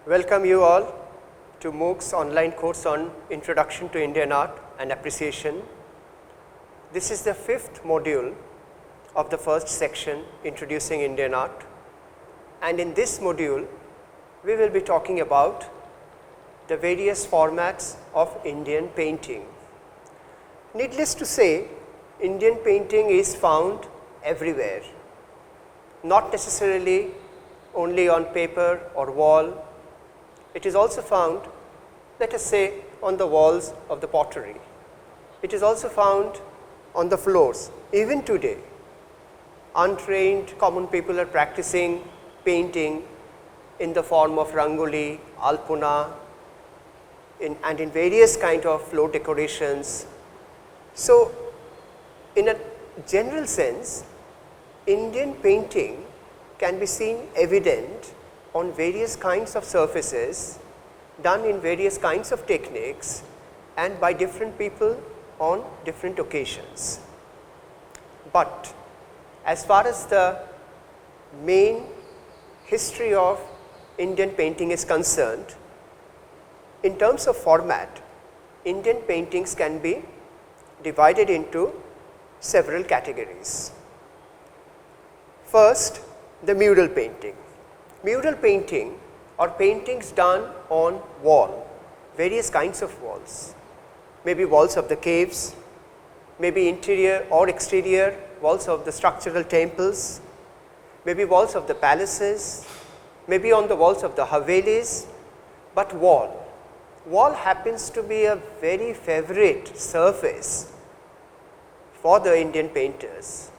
Welcome you all to MOOC's online course on Introduction to Indian Art and Appreciation. This is the 5th module of the first section, Introducing Indian Art, and in this module we will be talking about the various formats of Indian painting. Needless to say, Indian painting is found everywhere, not necessarily only on paper or wall. It is also found, let us say, on the walls of the pottery. It is also found on the floors. Even today, untrained common people are practicing painting in the form of rangoli, alpuna, and in various kind of floor decorations. So, in a general sense, Indian painting can be seen evident on various kinds of surfaces, done in various kinds of techniques and by different people on different occasions. But as far as the main history of Indian painting is concerned, in terms of format, Indian paintings can be divided into several categories. First, the mural painting. Mural painting or paintings done on wall, various kinds of walls, maybe walls of the caves, maybe interior or exterior walls of the structural temples, maybe walls of the palaces, maybe on the walls of the havelis, but wall. Wall happens to be a very favorite surface for the Indian painters,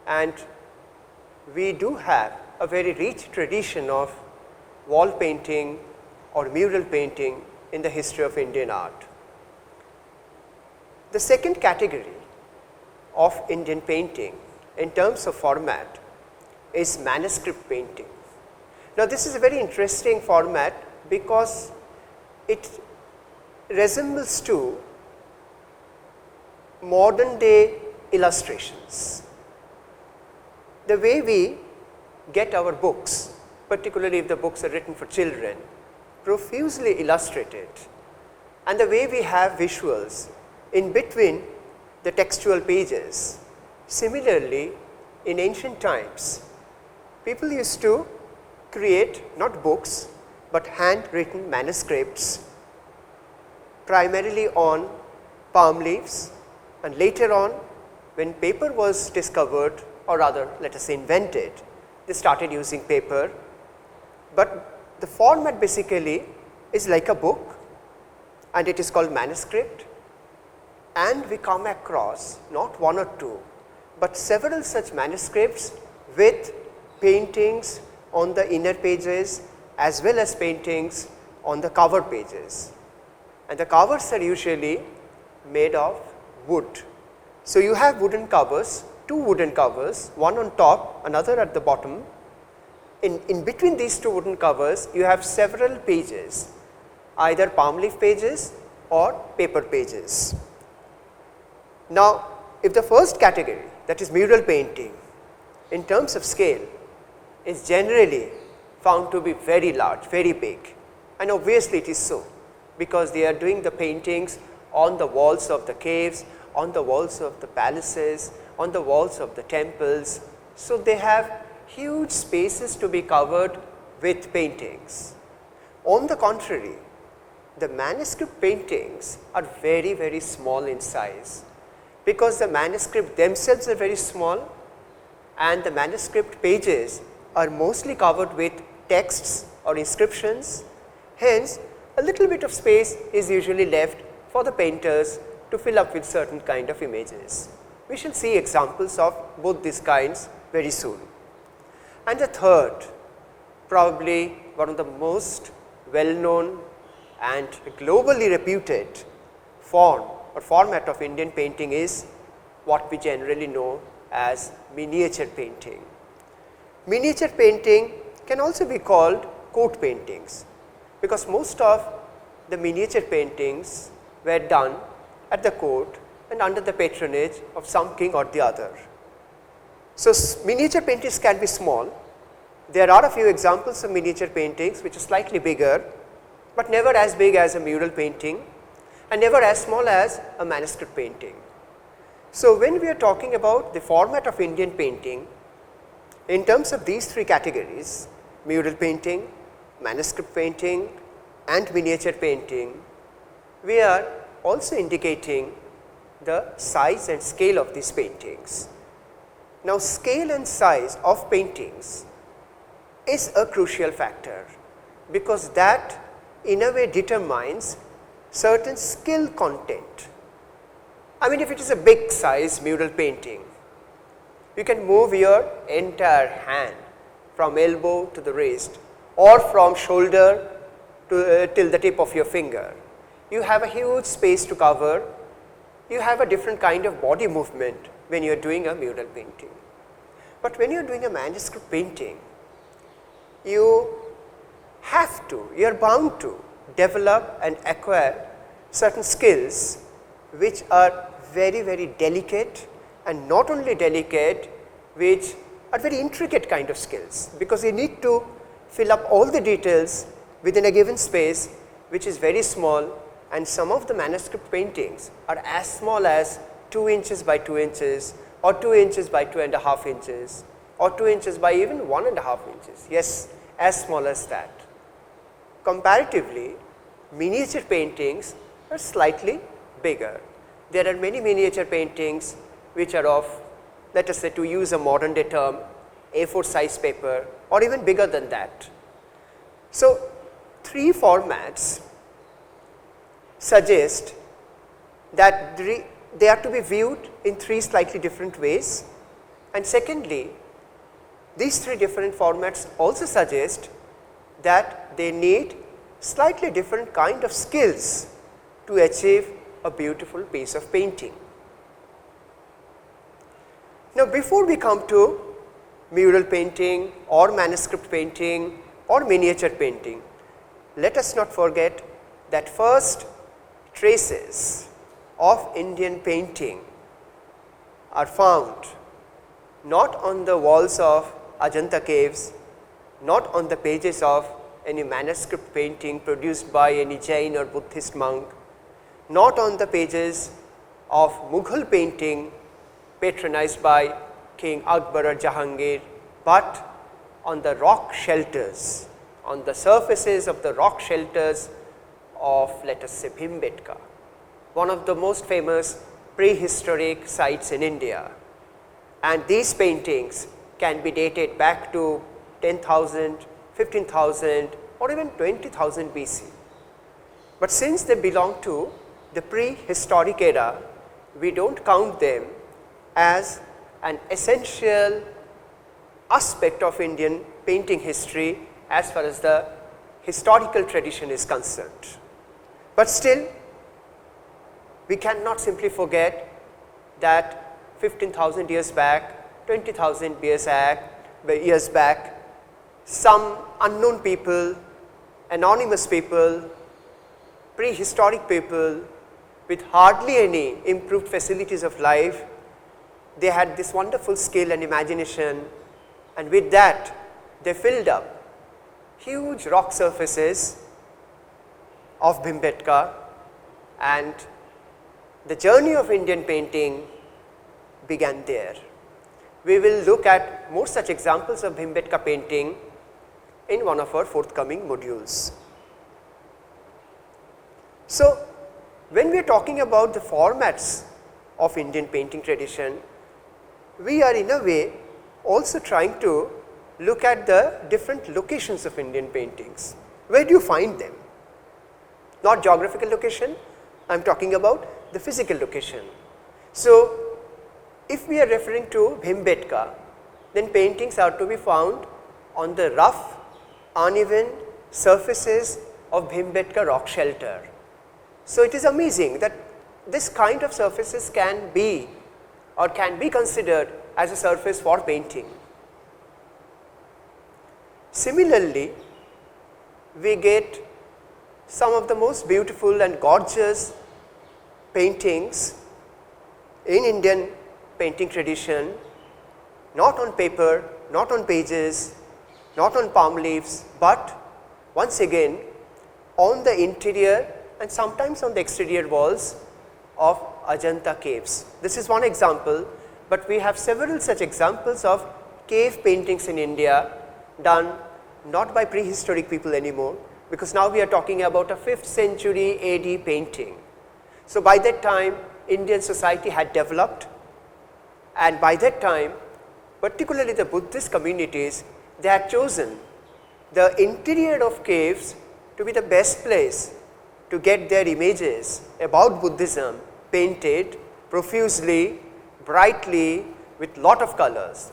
and we do have a very rich tradition of wall painting or mural painting in the history of Indian art. The second category of Indian painting in terms of format is manuscript painting. Now, this is a very interesting format because it resembles to modern day illustrations. The way we get our books, particularly if the books are written for children, profusely illustrated, and the way we have visuals in between the textual pages. Similarly, in ancient times, people used to create not books but handwritten manuscripts, primarily on palm leaves, and later on, when paper was discovered, or rather let us say invented, they started using paper, but the format basically is like a book and it is called manuscript, and we come across not one or two but several such manuscripts with paintings on the inner pages as well as paintings on the cover pages, and the covers are usually made of wood. So, you have wooden covers, two wooden covers, one on top, another at the bottom. In between these two wooden covers, you have several pages, either palm leaf pages or paper pages. Now, if the first category, that is mural painting, in terms of scale is generally found to be very large, very big, and obviously it is so, because they are doing the paintings on the walls of the caves, on the walls of the palaces, on the walls of the temples. So, they have huge spaces to be covered with paintings. On the contrary, the manuscript paintings are very, very small in size, because the manuscript themselves are very small and the manuscript pages are mostly covered with texts or inscriptions. Hence, a little bit of space is usually left for the painters to fill up with certain kind of images. We shall see examples of both these kinds very soon. And the third, probably one of the most well known and globally reputed form or format of Indian painting is what we generally know as miniature painting. Miniature painting can also be called court paintings, because most of the miniature paintings were done at the court and under the patronage of some king or the other. So, miniature paintings can be small, There are a few examples of miniature paintings which are slightly bigger, but never as big as a mural painting and never as small as a manuscript painting. So, when we are talking about the format of Indian painting, in terms of these three categories, mural painting, manuscript painting and miniature painting, we are also indicating the size and scale of these paintings. Now, scale and size of paintings is a crucial factor, because that in a way determines certain skill content. I mean, if it is a big size mural painting, you can move your entire hand from elbow to the wrist or from shoulder to till the tip of your finger. You have a huge space to cover, you have a different kind of body movement when you are doing a mural painting. But when you are doing a manuscript painting, you have to, you are bound to develop and acquire certain skills which are very, very delicate, and not only delicate, which are very intricate kind of skills, because you need to fill up all the details within a given space which is very small, and some of the manuscript paintings are as small as 2 inches by 2 inches or 2 inches by 2.5 inches or 2 inches by even 1.5 inches. Yes, as small as that. Comparatively, miniature paintings are slightly bigger. There are many miniature paintings which are of, let us say, to use a modern day term, A4 size paper or even bigger than that. So, three formats suggest that they are to be viewed in three slightly different ways, and secondly, these three different formats also suggest that they need slightly different kind of skills to achieve a beautiful piece of painting. Now, before we come to mural painting or manuscript painting or miniature painting, let us not forget that first traces of Indian painting are found not on the walls of Ajanta caves, not on the pages of any manuscript painting produced by any Jain or Buddhist monk, not on the pages of Mughal painting patronized by King Akbar or Jahangir, but on the rock shelters, on the surfaces of the rock shelters of, let us say, Bhimbetka, one of the most famous prehistoric sites in India. And these paintings can be dated back to 10,000, 15,000 or even 20,000 BC. But since they belong to the prehistoric era, we do not count them as an essential aspect of Indian painting history as far as the historical tradition is concerned. But still, we cannot simply forget that 15,000 years back, 20,000 years back, some unknown people, anonymous people, prehistoric people with hardly any improved facilities of life, they had this wonderful skill and imagination, and with that they filled up huge rock surfaces of Bhimbetka, and the journey of Indian painting began there. We will look at more such examples of Bhimbetka painting in one of our forthcoming modules. So, when we are talking about the formats of Indian painting tradition, we are in a way also trying to look at the different locations of Indian paintings. Where do you find them? Not geographical location, I am talking about the physical location. So, if we are referring to Bhimbetka, then paintings are to be found on the rough, uneven surfaces of Bhimbetka rock shelter. So, it is amazing that this kind of surfaces can be or can be considered as a surface for painting. Similarly, we get some of the most beautiful and gorgeous paintings in Indian painting tradition, not on paper, not on pages, not on palm leaves, but once again on the interior and sometimes on the exterior walls of Ajanta caves. This is one example, but we have several such examples of cave paintings in India done not by prehistoric people anymore, because now we are talking about a 5th century AD painting. So, by that time Indian society had developed, and by that time particularly the Buddhist communities, they had chosen the interior of caves to be the best place to get their images about Buddhism painted profusely, brightly, with lot of colors.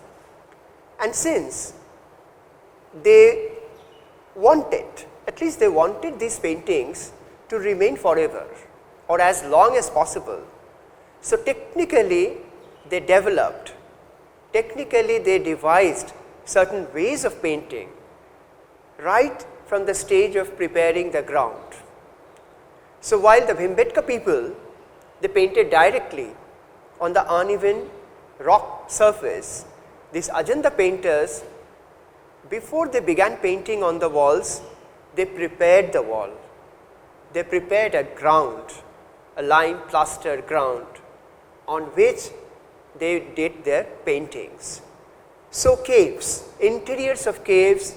And since they wanted, at least they wanted these paintings to remain forever or as long as possible. So, technically they developed, technically they devised certain ways of painting right from the stage of preparing the ground. So, while the Bhimbetka people, they painted directly on the uneven rock surface, these Ajanta painters, before they began painting on the walls, they prepared the wall, they prepared a ground, a lime plaster ground on which they did their paintings. So, caves, interiors of caves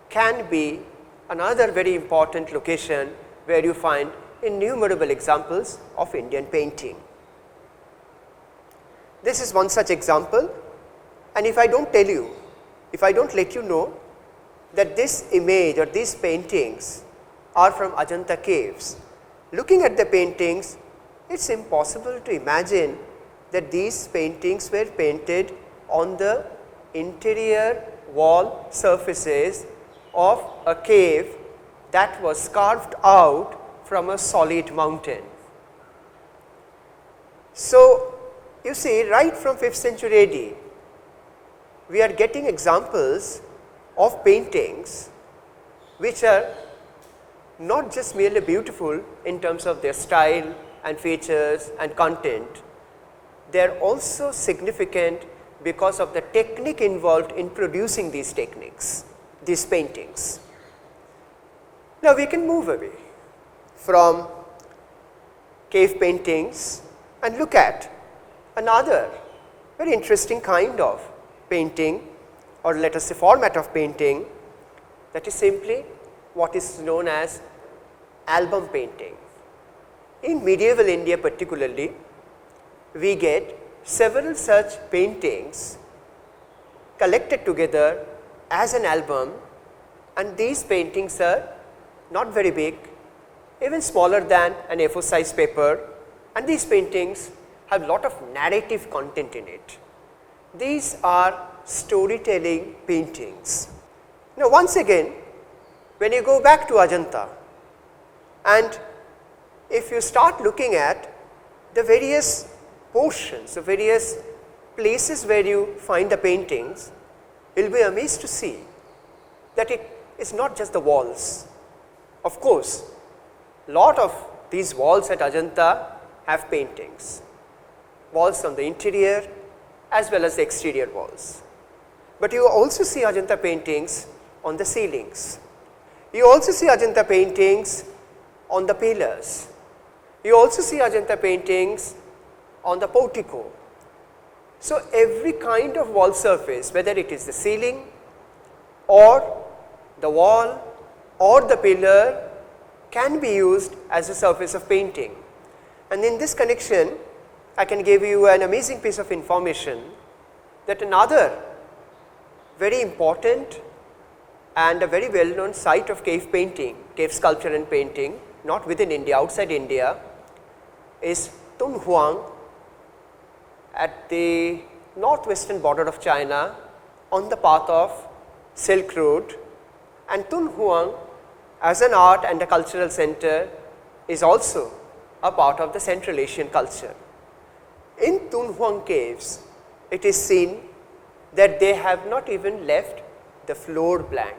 can be another very important location where you find innumerable examples of Indian painting. This is one such example, and if I do not tell you, if I do not let you know that this image or these paintings are from Ajanta caves, looking at the paintings, it is impossible to imagine that these paintings were painted on the interior wall surfaces of a cave that was carved out from a solid mountain. So, you see, right from 5th century AD, we are getting examples of paintings which are not just merely beautiful in terms of their style and features and content, they are also significant because of the technique involved in producing these techniques, these paintings. Now, we can move away from cave paintings and look at another very interesting kind of painting, or let us say format of painting, that is simply what is known as album painting. In medieval India particularly, we get several such paintings collected together as an album, and these paintings are not very big, even smaller than an A4 size paper, and these paintings have lot of narrative content in it. These are storytelling paintings. Now, once again, when you go back to Ajanta and if you start looking at the various portions, the various places where you find the paintings, you will be amazed to see that it is not just the walls. Of course, lot of these walls at Ajanta have paintings, walls on the interior as well as the exterior walls. But you also see Ajanta paintings on the ceilings. You also see Ajanta paintings on the pillars. You also see Ajanta paintings on the portico. So, every kind of wall surface, whether it is the ceiling or the wall or the pillar, can be used as a surface of painting. And in this connection, I can give you an amazing piece of information that another very important and a very well known site of cave painting, cave sculpture and painting, not within India, outside India, is Tunhuang at the northwestern border of China on the path of Silk Road. And Tunhuang as an art and a cultural center is also a part of the Central Asian culture. In Tunhuang caves, it is seen that they have not even left the floor blank.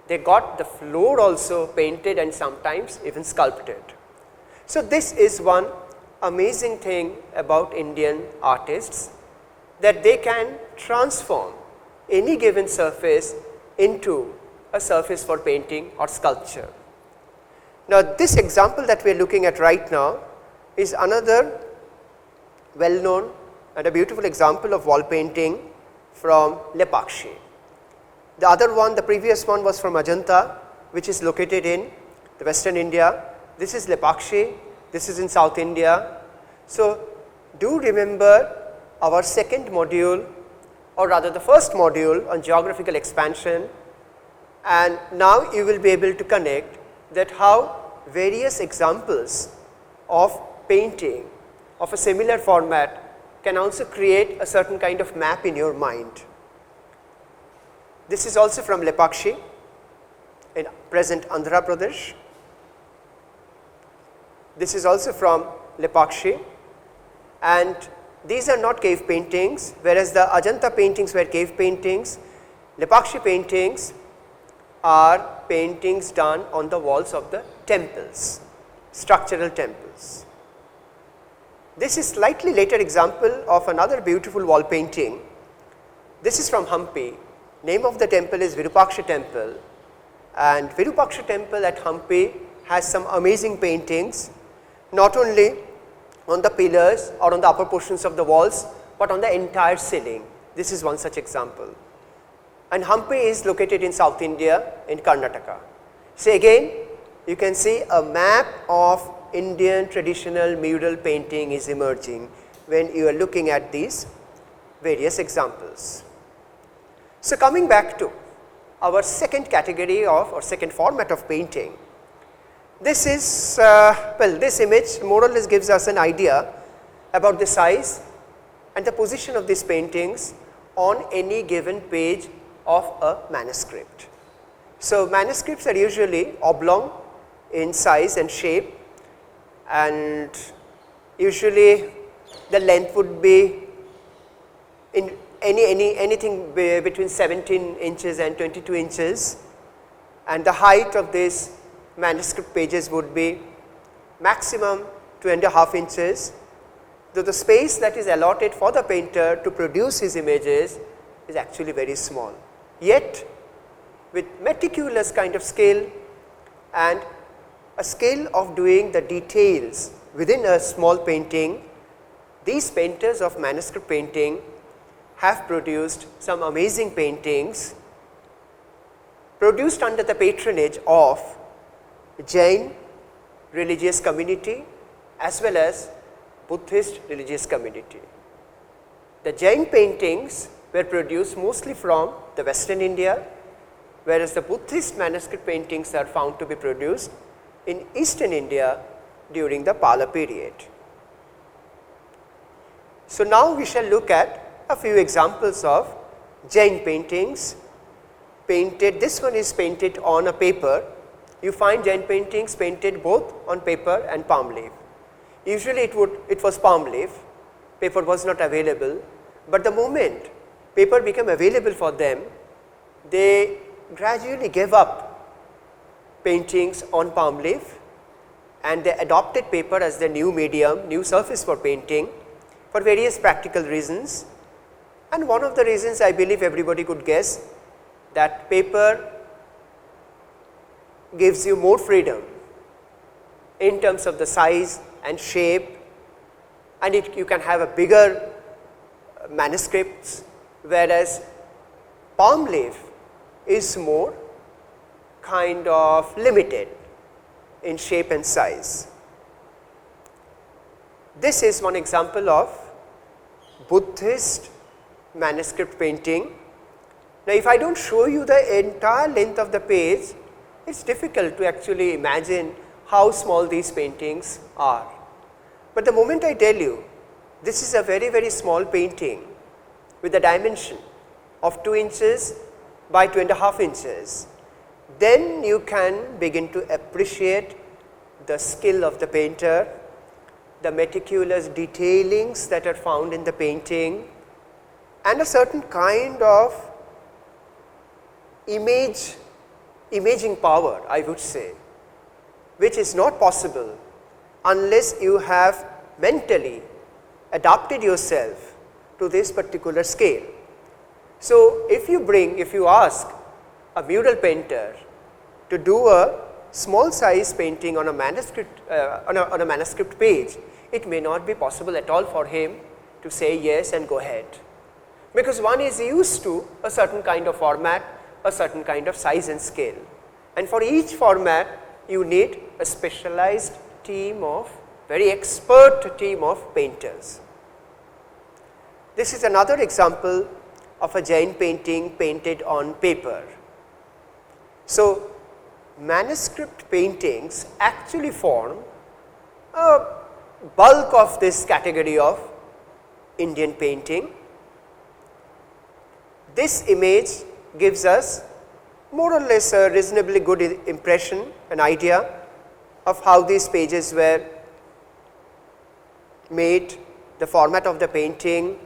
They got the floor also painted and sometimes even sculpted. So, this is one amazing thing about Indian artists, that they can transform any given surface into a surface for painting or sculpture. Now, this example that we are looking at right now is another well known and a beautiful example of wall painting from Lepakshi. The other one, the previous one was from Ajanta, which is located in the Western India. This is Lepakshi, this is in South India. So, do remember our second module, or rather the first module on geographical expansion, and now you will be able to connect that how various examples of painting of a similar format can also create a certain kind of map in your mind. This is also from Lepakshi in present Andhra Pradesh. This is also from Lepakshi, and these are not cave paintings, whereas the Ajanta paintings were cave paintings. Lepakshi paintings are paintings done on the walls of the temples, structural temples. This is slightly later example of another beautiful wall painting. This is from Hampi. Name of the temple is Virupaksha temple, and Virupaksha temple at Hampi has some amazing paintings, not only on the pillars or on the upper portions of the walls, but on the entire ceiling. This is one such example. And Hampi is located in South India in Karnataka. So, again you can see a map of Indian traditional mural painting is emerging when you are looking at these various examples. So, coming back to our second category of or second format of painting, this is well, this image more or less gives us an idea about the size and the position of these paintings on any given page of a manuscript. So, manuscripts are usually oblong in size and shape, and usually the length would be in anything between 17 inches and 22 inches, and the height of these manuscript pages would be maximum 2.5 inches, though the space that is allotted for the painter to produce his images is actually very small. Yet with meticulous kind of skill and a skill of doing the details within a small painting, these painters of manuscript painting have produced some amazing paintings produced under the patronage of Jain religious community as well as Buddhist religious community. The Jain paintings were produced mostly from the Western India, whereas the Buddhist manuscript paintings are found to be produced in Eastern India during the Pala period. So, now we shall look at a few examples of Jain paintings painted. This one is painted on a paper. You find Jain paintings painted both on paper and palm leaf. Usually it was palm leaf, paper was not available, but the moment paper became available for them, they gradually gave up paintings on palm leaf and they adopted paper as the new medium, new surface for painting for various practical reasons. And one of the reasons, I believe everybody could guess, that paper gives you more freedom in terms of the size and shape, and you can have a bigger manuscripts, whereas palm leaf is more kind of limited in shape and size. This is one example of Buddhist manuscript painting. Now, if I do not show you the entire length of the page, it is difficult to actually imagine how small these paintings are. But the moment I tell you this is a very, very small painting with a dimension of 2 inches by 2.5 inches, then you can begin to appreciate the skill of the painter, the meticulous detailings that are found in the painting, and a certain kind of imaging power, I would say, which is not possible unless you have mentally adapted yourself to this particular scale. So, if you ask a mural painter to do a small size painting on a manuscript on a manuscript page, it may not be possible at all for him to say yes and go ahead, because one is used to a certain kind of format, a certain kind of size and scale, and for each format you need a specialized team of very expert team of painters. This is another example of a Jain painting painted on paper. So, manuscript paintings actually form a bulk of this category of Indian painting. This image gives us more or less a reasonably good impression, an idea of how these pages were made, the format of the painting,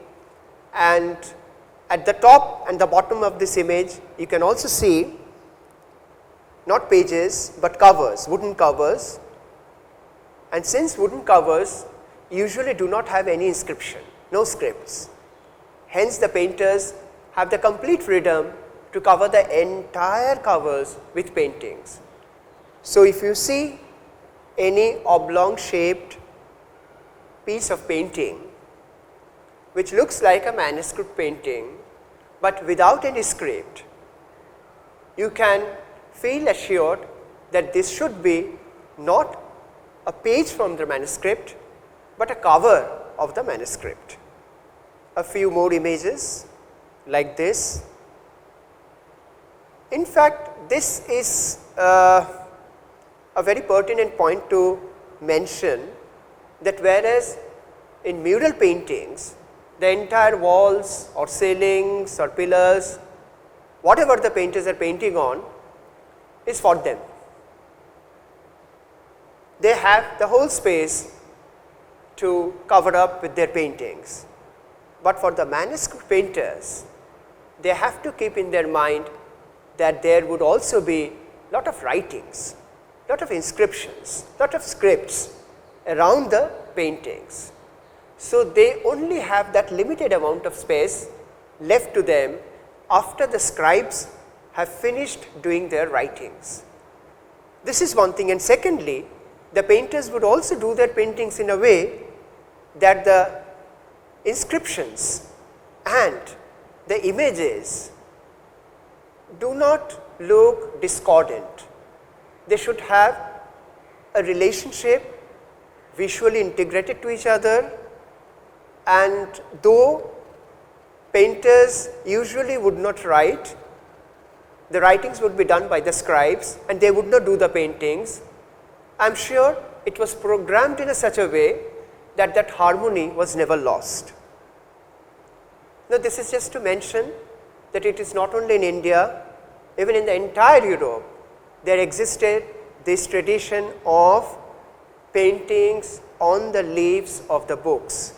and at the top and the bottom of this image you can also see not pages but covers, wooden covers, and since wooden covers usually do not have any inscription, no scripts, hence the painters have the complete freedom to cover the entire covers with paintings. So, if you see any oblong shaped piece of painting which looks like a manuscript painting, but without any script, you can feel assured that this should be not a page from the manuscript, but a cover of the manuscript. A few more images like this. In fact, this is a very pertinent point to mention, that whereas in mural paintings the entire walls or ceilings or pillars, whatever the painters are painting on, is for them. They have the whole space to cover up with their paintings, but for the manuscript painters, they have to keep in their mind that there would also be lot of writings, lot of inscriptions, lot of scripts around the paintings. So, they only have that limited amount of space left to them after the scribes have finished doing their writings. This is one thing, and secondly, the painters would also do their paintings in a way that the inscriptions and the images do not look discordant. They should have a relationship visually integrated to each other, and though painters usually would not write, the writings would be done by the scribes and they would not do the paintings. I am sure it was programmed in such a way that that harmony was never lost. Now, this is just to mention that it is not only in India, even in the entire Europe, there existed this tradition of paintings on the leaves of the books.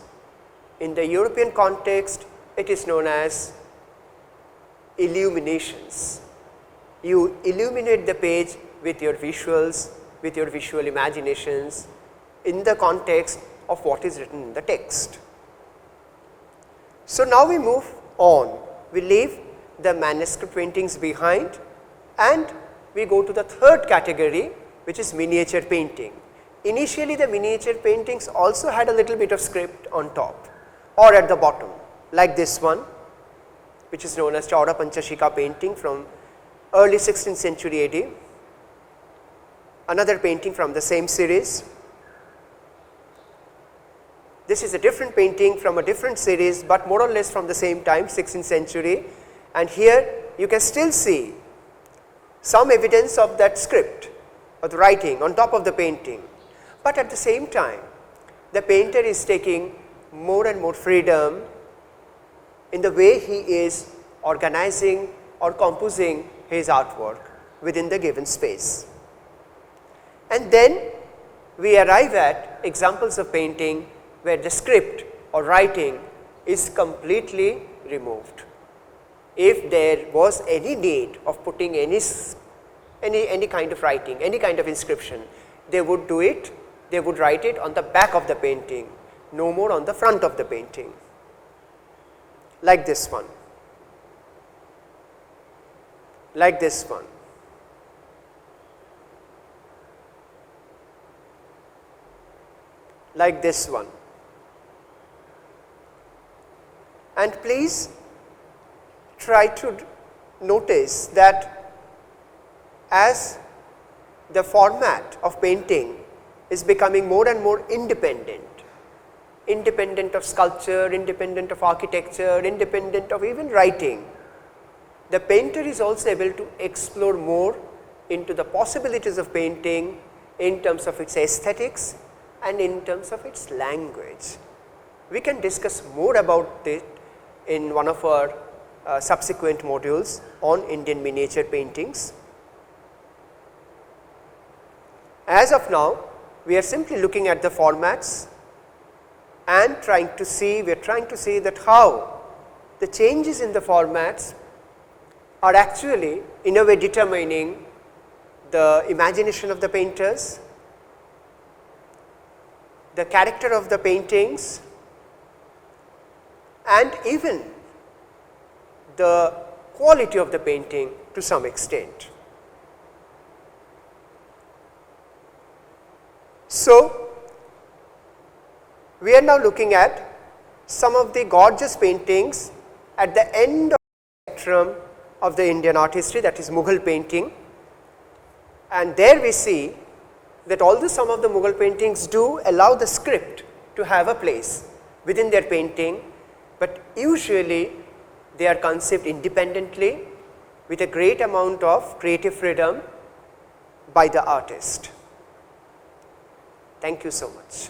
In the European context, it is known as illuminations. You illuminate the page with your visuals, with your visual imaginations in the context of what is written in the text. So, now we move on, we leave the manuscript paintings behind and we go to the third category, which is miniature painting. Initially, the miniature paintings also had a little bit of script on top or at the bottom, like this one, which is known as Chaura Panchashika painting from early 16th century AD. Another painting from the same series. This is a different painting from a different series, but more or less from the same time, 16th century, and here you can still see some evidence of that script or the writing on top of the painting, but at the same time the painter is taking more and more freedom in the way he is organizing or composing his artwork within the given space. And then we arrive at examples of painting where the script or writing is completely removed. If there was any need of putting any kind of writing, any kind of inscription, they would do it, they would write it on the back of the painting, no more on the front of the painting, like this one. like this one. Like this one. And please try to notice that as the format of painting is becoming more and more independent of sculpture, independent of architecture, independent of even writing, the painter is also able to explore more into the possibilities of painting in terms of its aesthetics and in terms of its language. We can discuss more about it in one of our subsequent modules on Indian miniature paintings. As of now, we are simply looking at the formats and we are trying to see that how the changes in the formats are actually in a way determining the imagination of the painters, the character of the paintings, and even the quality of the painting to some extent. So, we are now looking at some of the gorgeous paintings at the end of the spectrum of the Indian art history, that is Mughal painting, and there we see that although some of the Mughal paintings do allow the script to have a place within their painting, but usually they are conceived independently with a great amount of creative freedom by the artist. Thank you so much.